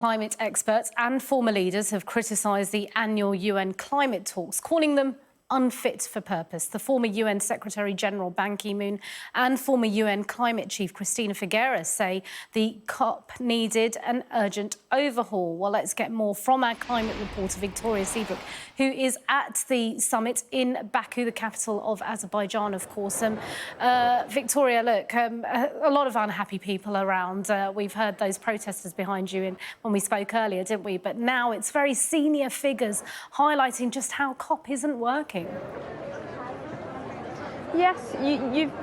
Climate experts and former leaders have criticised the annual UN climate talks, calling them unfit for purpose. The former UN Secretary-General Ban Ki-moon and former UN climate chief Christiana Figueres say the COP needed an urgent overhaul. Well, let's get more from our climate reporter Victoria Seabrook, who is at the summit in Baku, the capital of Azerbaijan, of course. Victoria, look, a lot of unhappy people around. We've heard those protesters behind you when we spoke earlier, didn't we? But now it's very senior figures highlighting just how COP isn't working. Yes,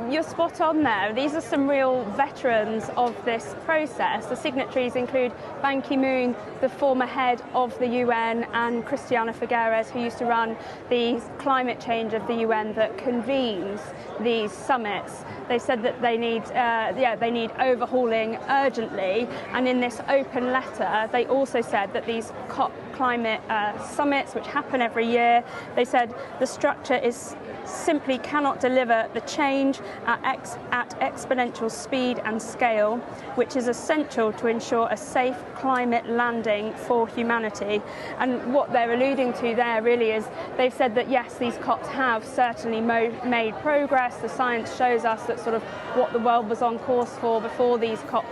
you're spot on there. These are some real veterans of this process. The signatories include Ban Ki-moon, the former head of the UN, and Christiana Figueres, who used to run the climate change of the UN that convenes these summits. They said that they need overhauling urgently, and in this open letter, they also said that these COP climate summits, which happen every year, they said the structure simply cannot deliver the change at exponential speed and scale, which is essential to ensure a safe climate landing for humanity. And what they're alluding to there really is they've said that yes, these COPs have certainly made progress. The science shows us that sort of what the world was on course for before these COP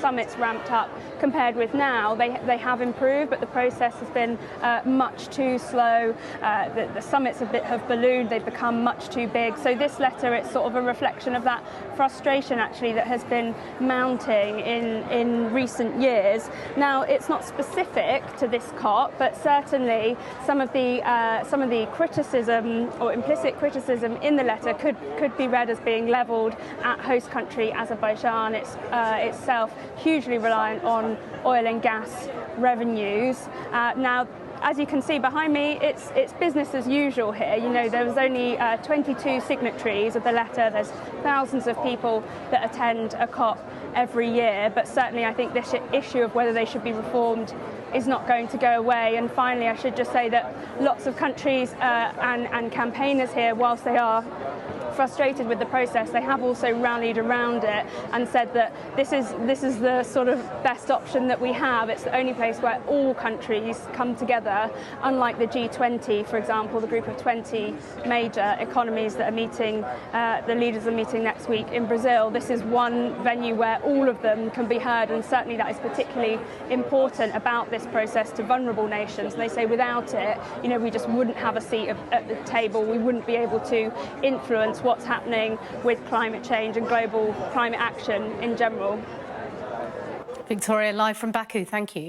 summits ramped up compared with now. They have improved, but the process has been much too slow. The summits have ballooned, they've become much too big. So this letter, it's sort of a reflection of that frustration actually that has been mounting in recent years. Now, it's not specific to this COP, but certainly some of the criticism or implicit criticism in the letter could be read as being levelled at host country Azerbaijan itself, hugely reliant on oil and gas revenues. Now, as you can see behind me, it's business as usual here. You know, there was only 22 signatories of the letter. There's thousands of people that attend a COP every year, but certainly I think this issue of whether they should be reformed is not going to go away. And finally, I should just say that lots of countries and campaigners here, whilst they are frustrated with the process, they have also rallied around it and said that this is the sort of best option that we have. It's the only place where all countries come together, unlike the G20, for example, the group of 20 major economies that are meeting, the leaders are meeting next week in Brazil. This is one venue where all of them can be heard, and certainly that is particularly important about this process to vulnerable nations. And they say without it, you know, we just wouldn't have a seat at the table. We wouldn't be able to influence what's happening with climate change and global climate action in general. Victoria, live from Baku, thank you.